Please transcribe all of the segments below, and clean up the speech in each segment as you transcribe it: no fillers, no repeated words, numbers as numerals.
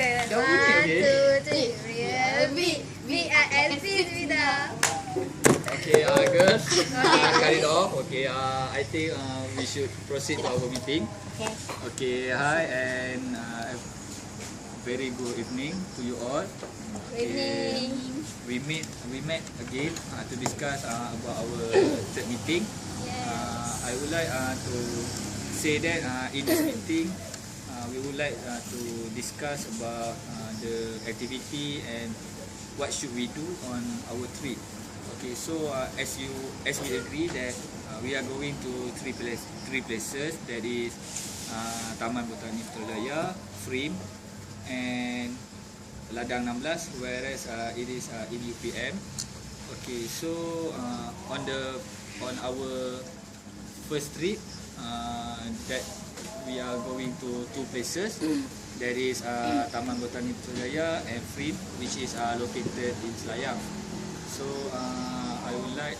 Real. Dah bunyi, 1, 2, 3. Real. B-I-L-C Mina. Okay, girls, cut it off. Okay, I think we should proceed to our meeting. Okay. Okay, hi and very good evening to you all. Good evening. We met again to discuss about our third meeting. Yes. I would like to say that in this meeting, we would like to discuss about the activity and what should we do on our trip. Okay, so as we agree that we are going to three places, that is Taman Botani Putrajaya, Frame and Ladang 16, whereas it is in UPM. Okay, so on our first trip, that we are going to two places. That is Taman Botani Putrajaya and Frame, which is located in Selayang. So I would like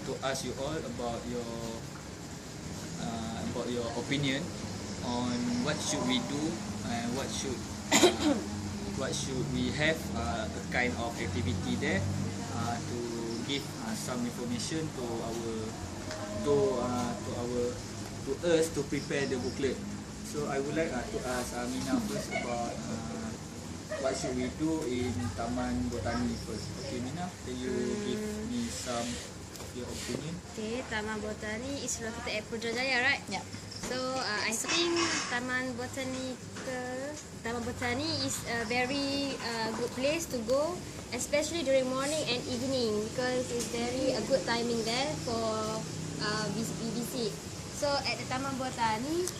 to ask you all about your opinion on what should we do and what should we have a kind of activity there to give some information to us to prepare the booklet. So I would like to ask Mina first about what should we do in Taman Botani first. Okay, Mina, can you give me some of your opinion? Okay, Taman Botani is located at Putrajaya, right? Yeah. So I think Taman Botani is a very good place to go, especially during morning and evening, because it's very a good timing there for visit. So at the Taman Botani, it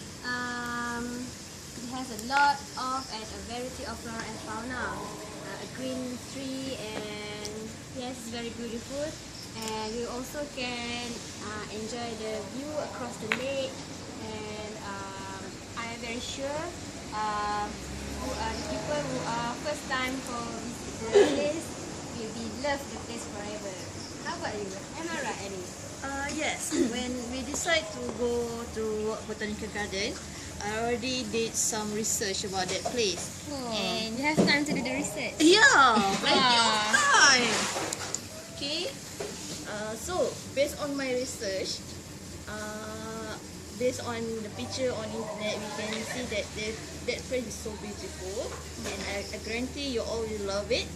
has a lot of and a variety of flora and fauna, a green tree, and yes, it's very beautiful. And you also can enjoy the view across the lake. And I am very sure the people who are first time for visit the place will be love the place forever. How about you? Am I right, Arif? Yes, when we decide to go to Botanical Garden, I already did some research about that place. And you have time to do the research. Yeah, plenty of time. Okay, so based on my research, based on the picture on internet, we can see that that place is so beautiful, and I guarantee you all will love it.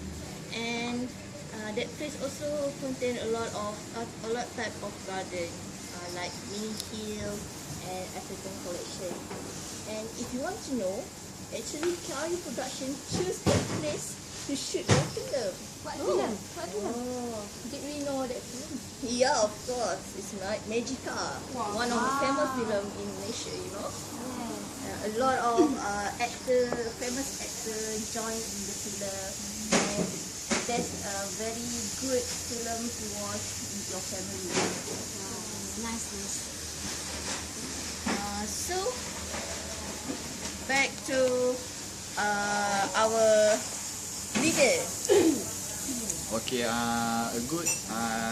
And that place also contain a lot type of garden, like mini hill and African collection. And if you want to know, actually Kari Production choose that place to shoot their film. What film? What film? Oh, did we know that film? Yeah, of course. It's Magica, one of the famous film in Malaysia, you know. A lot of famous actors joined in the film, and that's a very good film to watch with your family. Nice. So back to our leader. Okay, a good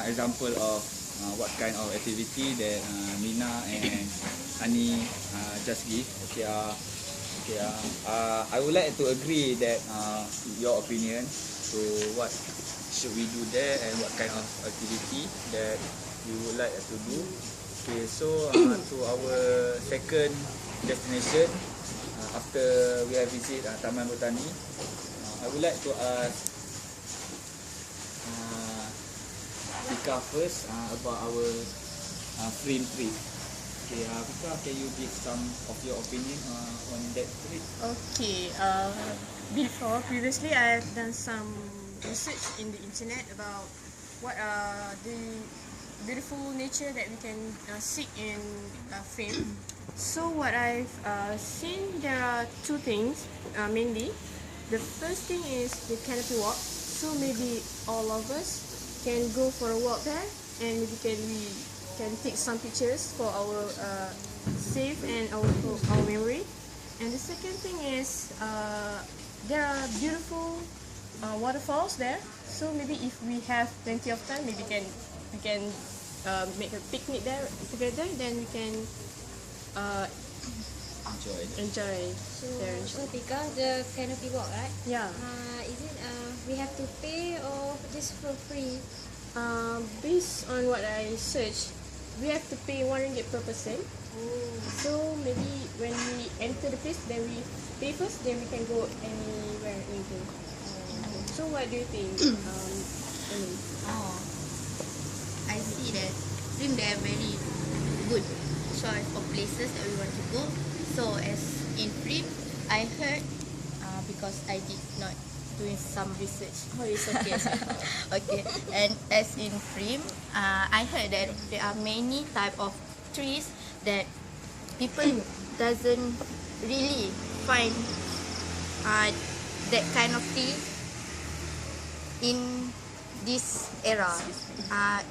example of what kind of activity that Mina and Ani just give. Okay, I would like to agree that your opinion to what should we do there and what kind of activity that we would like to do. Okay, so to our second destination, after we have visit Taman Botani, I would like to ask Pkah first about our Frame trip. Okay, Pkah, can you give some of your opinion on that trip? Okay, previously I have done some research in the internet about what are the beautiful nature that we can see in Frame. So what I've seen, there are two things mainly. The first thing is the canopy walk. So maybe all of us can go for a walk there, and maybe we can take some pictures for our save and our memory. And the second thing is there are beautiful waterfalls there. So maybe if we have plenty of time, maybe we can make a picnic there together. Then we can enjoy their So enjoy. Pkah, the canopy walk, right? Yeah. Is it we have to pay or just for free? Based on what I searched, we have to pay RM1 per person. So maybe when we enter the place, then we pay first, then we can go anywhere anything. So what do you think? Emin? Oh, I see that Dream they are very good choice of places that we want to go. So as in Dream, I heard because I did not doing some research. Oh, it's okay. Okay, and as in Dream, I heard that there are many type of trees that people doesn't really find that kind of tree in this era.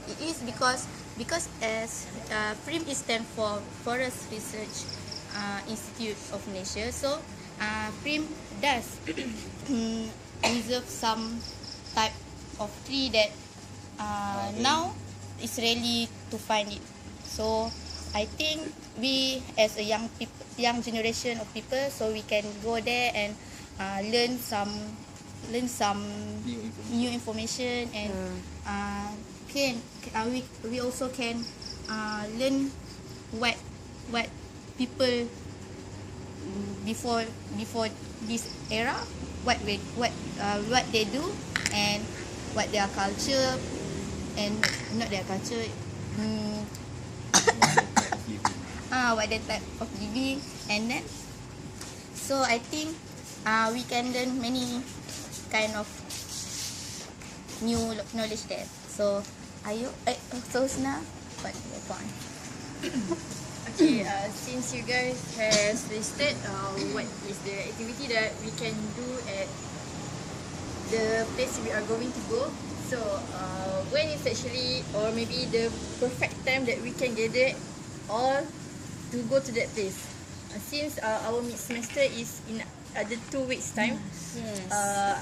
It is because as FRIM is stand for Forest Research Institute of Malaysia, so FRIM does reserve some type of tree that now is really to find it. So I think we as a young generation of people, so we can go there and learn some new information and we also can learn what people before this era, what they do and what their culture and not their culture, what their type of living, and then so I think we can learn many kind of new knowledge there. So so Husna, what your point? Okay, since you guys has listed what is the activity that we can do at the place we are going to go, so when is actually or maybe the perfect time that we can gather all to go to that place? Since our mid semester is in the 2 weeks time, Yes.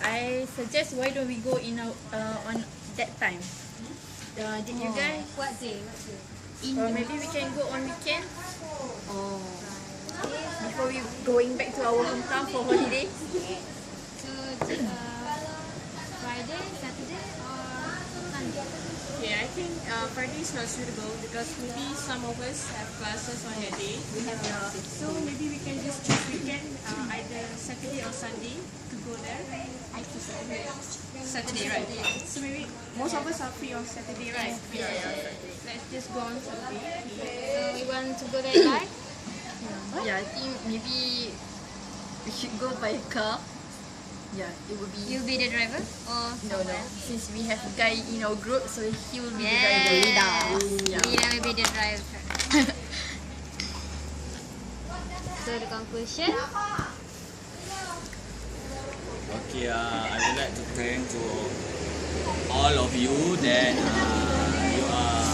I suggest why don't we go in on that time? Did you guys? What day? Or maybe we can go on weekend Oh. before we going back to our hometown for holiday. So Friday, Saturday, or Sunday? Okay, I think Friday is not suitable because maybe some of us have classes on that day. So maybe we can just choose weekend, either Saturday or Sunday to go there. Saturday, right? So maybe most of us are free on Saturday, right? Yeah. Let's just go on Saturday. So we want to go there live? Yeah, I think maybe we should go by car. Yeah, it would be. You'll be the driver or No. Since we have a guy in our group, so he will be the Yes. driver. Mina will be the driver. So the conclusion? Okay, I would like to thank to all of you that you are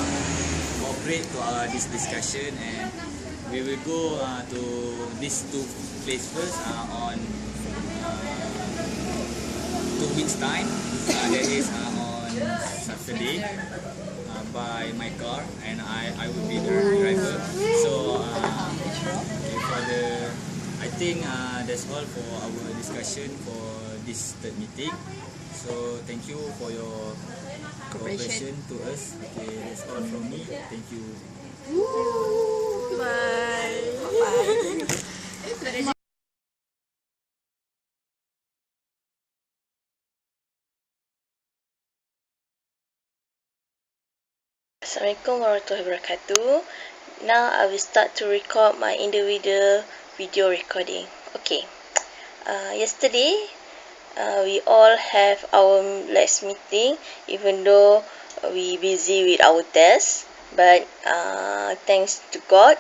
cooperate to this discussion, and we will go to these two places first on 2 weeks time. That is on Saturday by my car, and I will be the driver. So okay, I think that's all for our discussion for this third meeting. So thank you for your cooperation to us. Okay, that's all from me. Thank you. Assalamualaikum warahmatullahi wabarakatuh. Now I will start to record my individual video recording. Okay. Yesterday, we all have our LAX meeting, even though we busy with our tests. But thanks to God,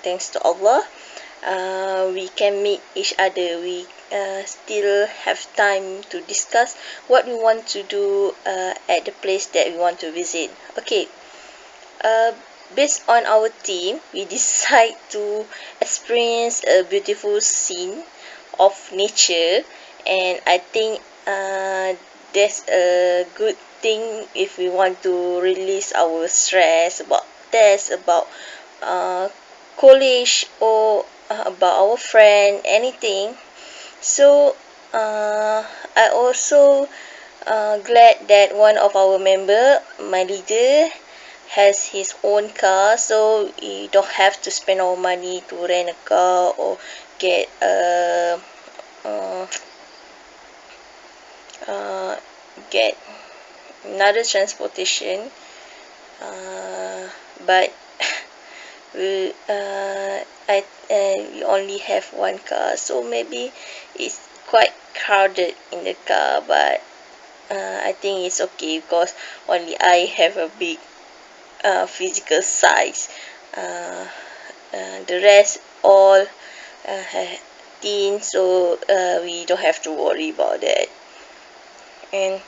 thanks to Allah, we can meet each other. We still have time to discuss what we want to do at the place that we want to visit. Okay. Based on our team, we decide to experience a beautiful scene of nature, and I think that's a good thing if we want to release our stress about tests, about college, or about our friend, anything. So I also glad that one of our member, my leader, has his own car, so we don't have to spend our money to rent a car or get uh, get another transportation. But we only have one car, so maybe it's quite crowded in the car, but I think it's okay because only I have a big physical size. The rest all thin, so we don't have to worry about that. And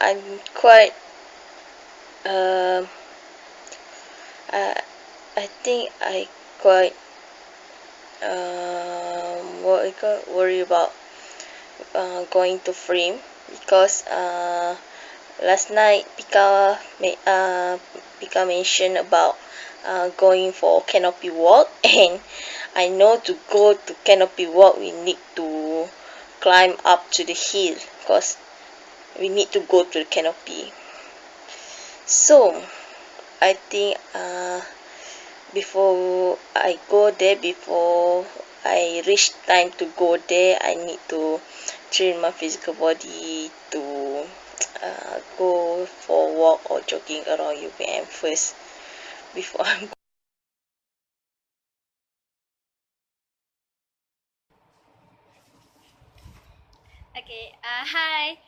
I'm quite I think I quite worry about going to frame because last night Pkah mentioned about going for canopy walk, and I know to go to canopy walk we need to climb up to the hill because we need to go to the canopy. So I think before I go there, before I reach time to go there, I need to train my physical body to go for a walk or jogging around UPM first before I'm Okay, hi.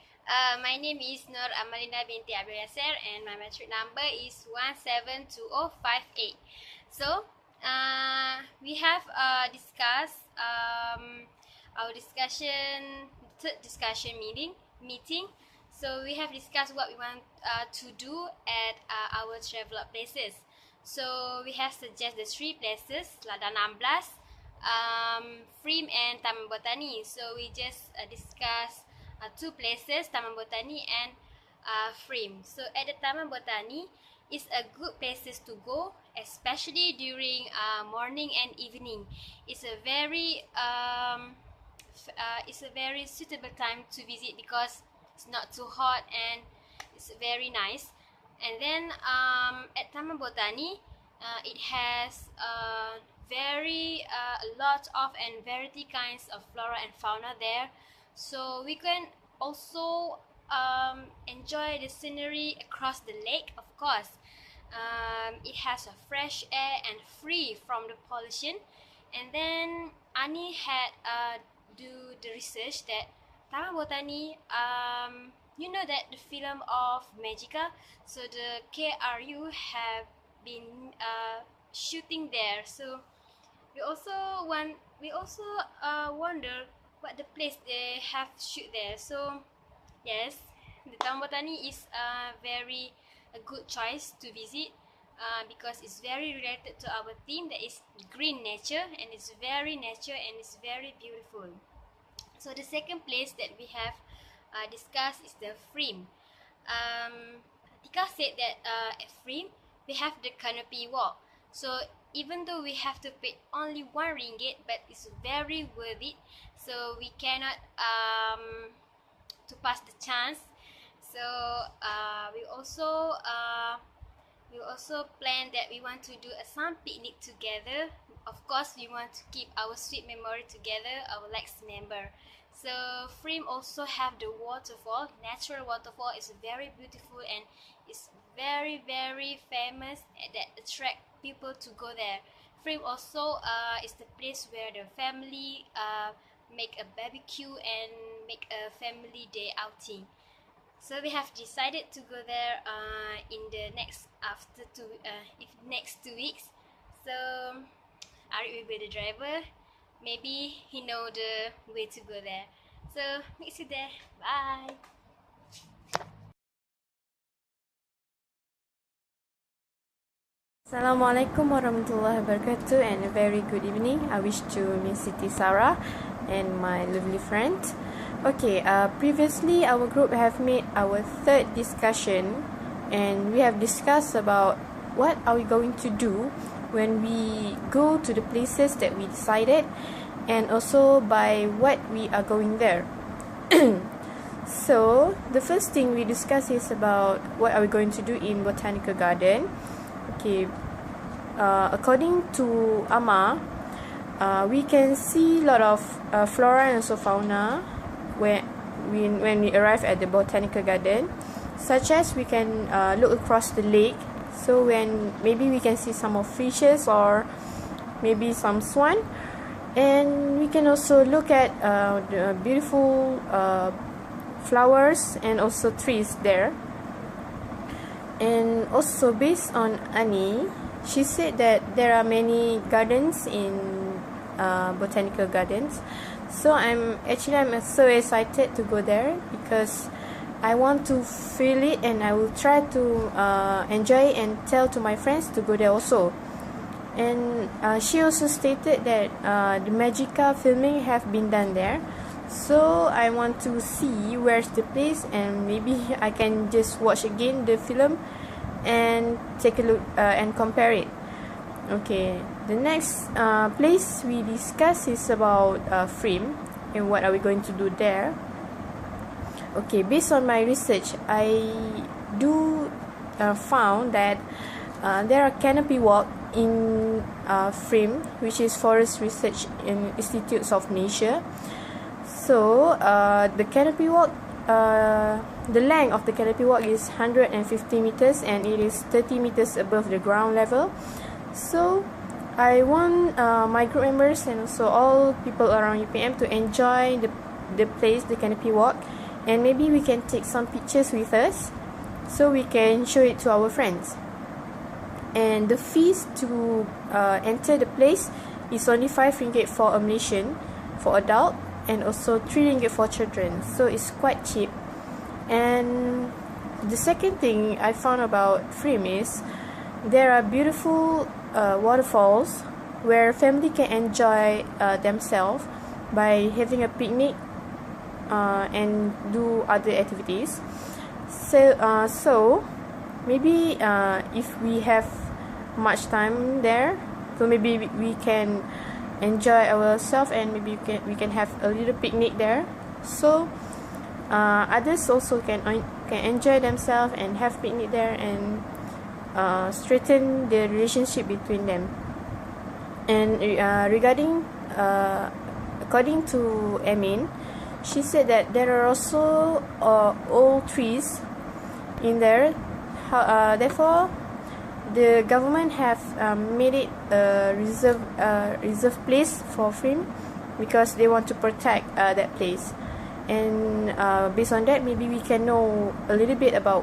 My name is Nur Amalina binti Abdul Yasser and my metric number is 172058. So, we have discussed our third discussion meeting. So, we have discussed what we want to do at our travel places. So, we have suggested the 3 places, Lada 16, Frame and Taman Botani. So we just discuss 2 places, Taman Botani and Frame. So at the Taman Botani is a good places to go, especially during morning and evening. It's a very suitable time to visit because it's not too hot and it's very nice. And then at Taman Botani, it has a lot of and variety kinds of flora and fauna there, so we can also enjoy the scenery across the lake. Of course, it has a fresh air and free from the pollution. And then Ani had do the research that Taman Botani, you know that the film of Magica, so the KRU have been shooting there. So we also wonder what the place they have shoot there. So yes, the Taman Botani is a good choice to visit because it's very related to our theme, that is green nature, and it's very nature and it's very beautiful. So the second place that we have discussed is the Frame. Tika said that at Frame we have the canopy walk. So even though we have to pay only 1 ringgit, but it's very worth it. So we cannot to pass the chance. So we also plan that we want to do some picnic together. Of course, we want to keep our sweet memory together, our LAX member. So Frame also have the waterfall. Natural waterfall is very beautiful and it's very famous that attract people to go there. Frame also is the place where the family make a barbecue and make a family day outing. So we have decided to go there in the next next 2 weeks. So Arif will be the driver. Maybe he know the way to go there. So meet you there. Bye. Assalamualaikum warahmatullahi wabarakatuh and a very good evening. I wish to Miss Siti Sarah and my lovely friend. Okay, previously our group have made our third discussion and we have discussed about what are we going to do when we go to the places that we decided, and also by what we are going there. So the first thing we discuss is about what are we going to do in botanical garden. Okay, according to Ama, we can see a lot of flora and also fauna when we arrive at the botanical garden, such as we can look across the lake. So when maybe we can see some of fishes or maybe some swan, and we can also look at the beautiful flowers and also trees there. And also based on Ani, she said that there are many gardens in botanical gardens. So I'm so excited to go there because I want to feel it, and I will try to enjoy and tell to my friends to go there also. And she also stated that the Magica filming have been done there. So I want to see where's the place, and maybe I can just watch again the film and take a look and compare it. Okay, the next place we discuss is about Frame and what are we going to do there. Okay, based on my research, I do found that there are canopy walk in Frame, which is Forest Research Institutes of Malaysia. So the canopy walk, the length of the canopy walk is 150 meters, and it is 30 meters above the ground level. So I want my group members and also all people around UPM to enjoy the place, the canopy walk, and maybe we can take some pictures with us so we can show it to our friends. And the fees to enter the place is only 5 ringgit for a Malaysian for adult, and also 3 ringgit for children, so it's quite cheap. And the second thing I found about Frame is there are beautiful waterfalls where family can enjoy themselves by having a picnic and do other activities. So maybe if we have much time there, so maybe we can enjoy ourselves, and maybe we can have a little picnic there. So others also can enjoy themselves and have picnic there, and strengthen the relationship between them. And regarding according to Emin, she said that there are also old trees in there. Therefore, the government have made it a reserve place for Frame because they want to protect that place. And based on that, maybe we can know a little bit about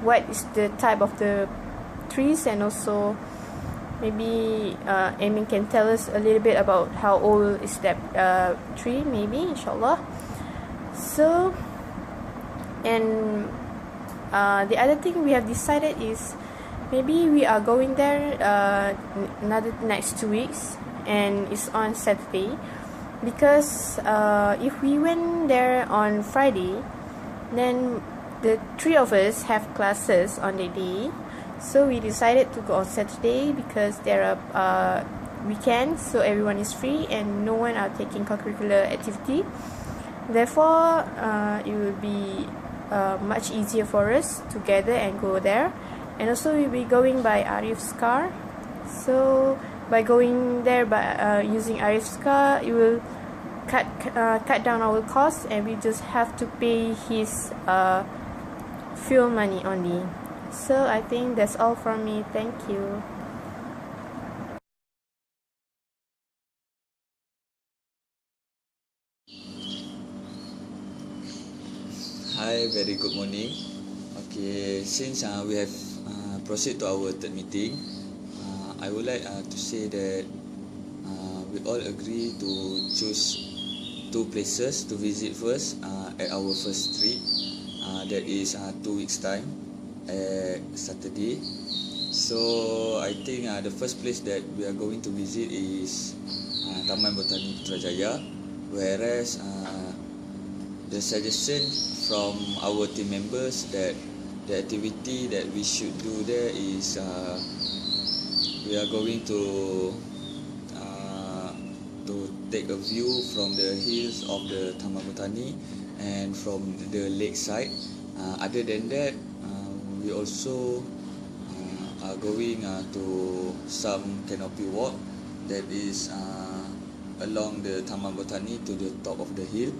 what is the type of the trees, and also maybe Emin can tell us a little bit about how old is that tree, maybe, inshallah. So, and the other thing we have decided is maybe we are going there another next 2 weeks, and it's on Saturday, because if we went there on Friday, then the 3 of us have classes on the day. So we decided to go on Saturday because there are weekends, so everyone is free and no one are taking co-curricular activity. Therefore, it will be much easier for us to gather and go there. And also we'll be going by Arif's car. So by going there by using Arif's car, it will cut down our costs, and we just have to pay his fuel money only. So I think that's all from me. Thank you. Hi, very good morning. Okay, since we have proceed to our third meeting, I would like to say that we all agree to choose 2 places to visit first at our first trip. That is 2 weeks time at Saturday. So I think the first place that we are going to visit is Taman Botani Putrajaya, whereas the suggestion from our team members that the activity that we should do there is we are going to take a view from the hills of the Taman Botani and from the lakeside. Other than that, we also are going to some canopy walk that is along the Taman Botani to the top of the hill.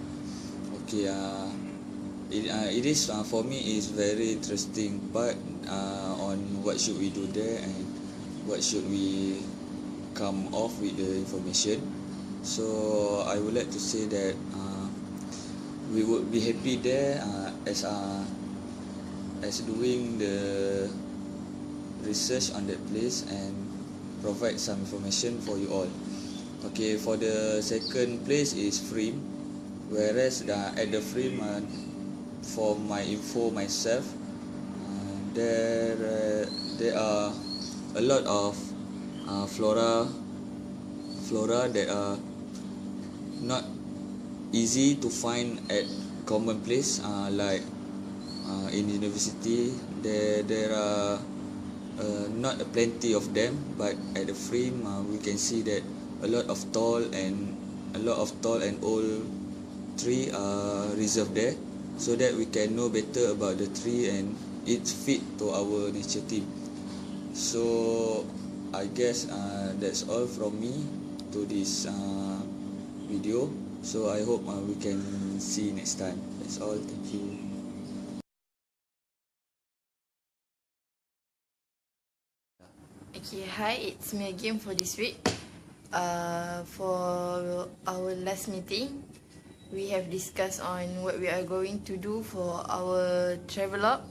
Okay, it is for me is very interesting, but on what should we do there and what should we come off with the information. So I would like to say that we would be happy there as doing the research on that place and provide some information for you all. Okay, for the second place is Frame, whereas at the Frame, for my info myself, there are a lot of flora that are not easy to find at common place, like in university there are not plenty of them, but at the Frame we can see that a lot of tall and old tree are reserved there, so that we can know better about the tree and its fit to our nature team. So I guess that's all from me to this video. So I hope we can see next time. That's all. Thank you. Okay, hi, it's me again for this week. For our last meeting, we have discussed on what we are going to do for our travelogue.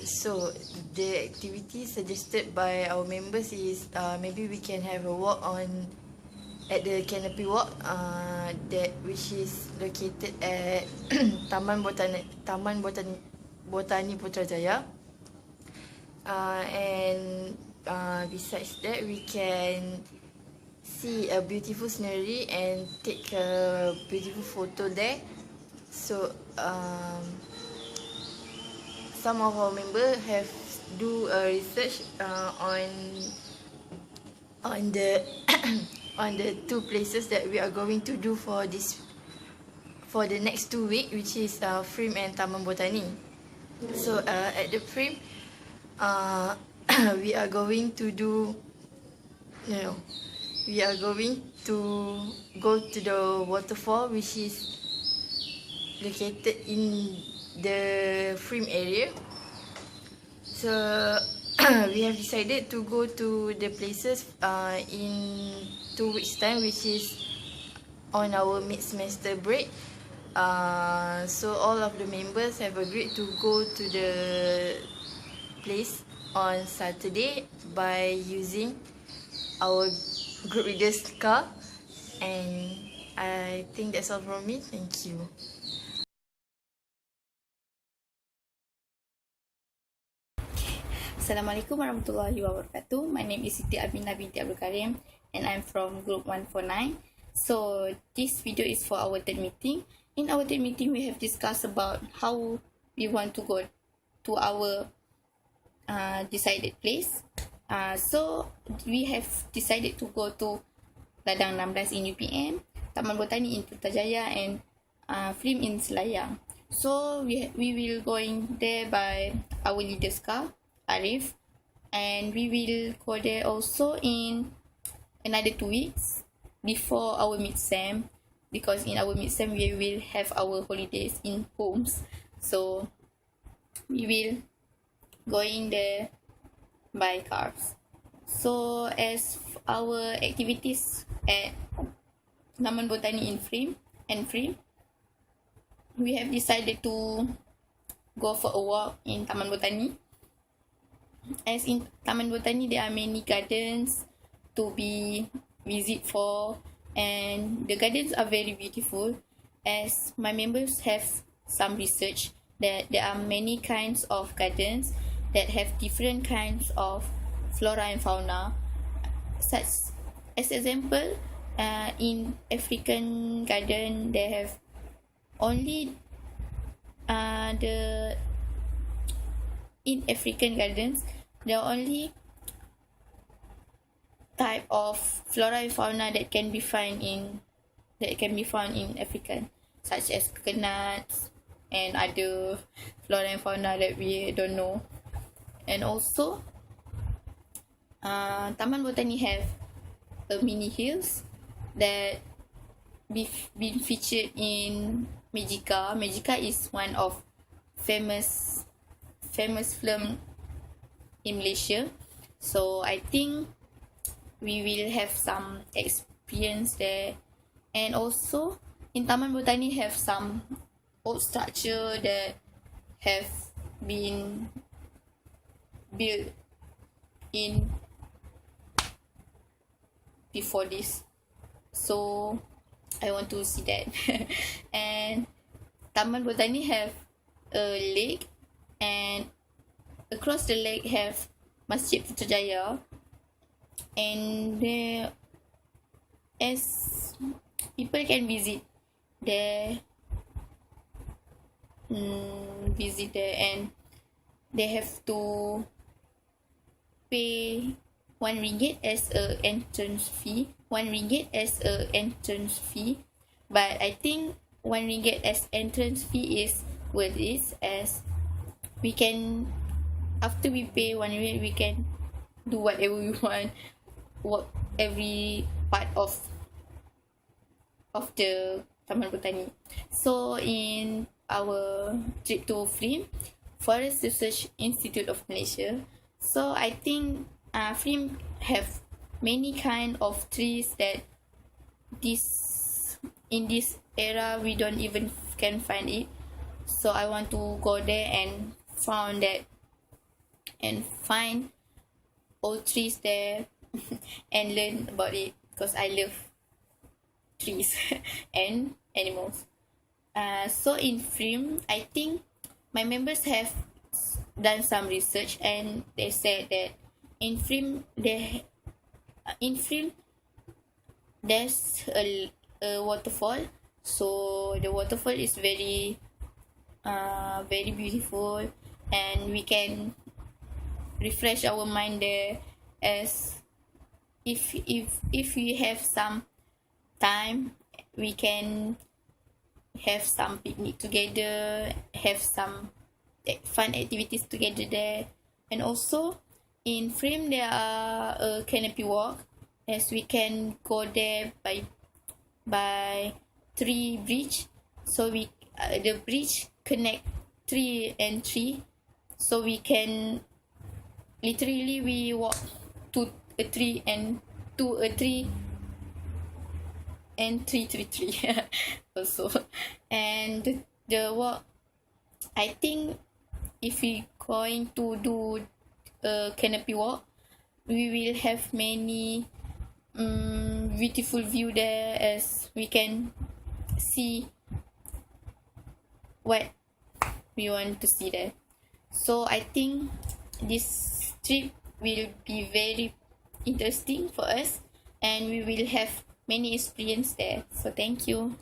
So the activity suggested by our members is maybe we can have a walk at the canopy walk, which is located at Taman Botani Putrajaya. And besides that, we can see a beautiful scenery and take a beautiful photo there. So some of our members have do a research on the on the two places that we are going to do for the next 2 weeks, which is Frame and Taman Botani. So at the Frame, we are going to do, we are going to go to the waterfall, which is located in the Frame area. So we have decided to go to the places in 2 weeks time, which is on our mid-semester break. So all of the members have agreed to go to the place on Saturday by using our group leader's car. And I think that's all from me. Thank you. Assalamualaikum warahmatullahi wabarakatuh. My name is Siti Amina binti Abdul Karim and I'm from group 149. So this video is for our third meeting. In our third meeting, we have discussed about how we want to go to our decided place. So we have decided to go to Ladang 16 in UPM, Taman Botani in Putrajaya, and Frame in Selayang. So we will going there by our leader's car, Arif, and we will go there also in another 2 weeks before our mid-sem, because in our mid-sem we will have our holidays in homes. So we will going there by cars. So as our activities at Taman Botani in Frame, we have decided to go for a walk in Taman Botani. As in Taman Botani, there are many gardens to be visit for, and the gardens are very beautiful. As my members have some research that there are many kinds of gardens that have different kinds of flora and fauna. Such as example, in African garden, they have only the in African gardens, there are only type of flora and fauna that can be found in Africa, such as coconuts and other flora and fauna that we don't know. And also, Taman Botani have a mini hills that been featured in Magica. Magica is one of famous film in Malaysia. So I think we will have some experience there. And also in Taman Botani have some old structure that have been built in before this. So I want to see that. And Taman Botani have a lake, and across the lake have Masjid Putrajaya, and there, as people can visit there, and they have to pay RM1 as a entrance fee. But I think RM1 as entrance fee is worth it, as we can, after we pay RM1, we can do whatever we want, walk every part of the Taman Botani. So in our trip to FRIM, Forest Research Institute of Malaysia, so I think FRIM have many kind of trees that in this era we don't even can find it. So I want to go there and find old trees there and learn about it, because I love trees and animals. So in FRIM, I think my members have done some research, and they said that in FRIM there's a waterfall. So the waterfall is very beautiful, and we can refresh our mind there, as if we have some time, we can have some picnic together, have some fun activities together there. And also in FRIM there are a canopy walk, as we can go there by tree bridge. So we the bridge connect 3 and 3, so we can literally we walk to a tree and to a tree and tree also. And the walk, I think if we going to do a canopy walk, we will have many beautiful view there, as we can see what we want to see there. So I think this trip will be very interesting for us, and we will have many experience there. So thank you.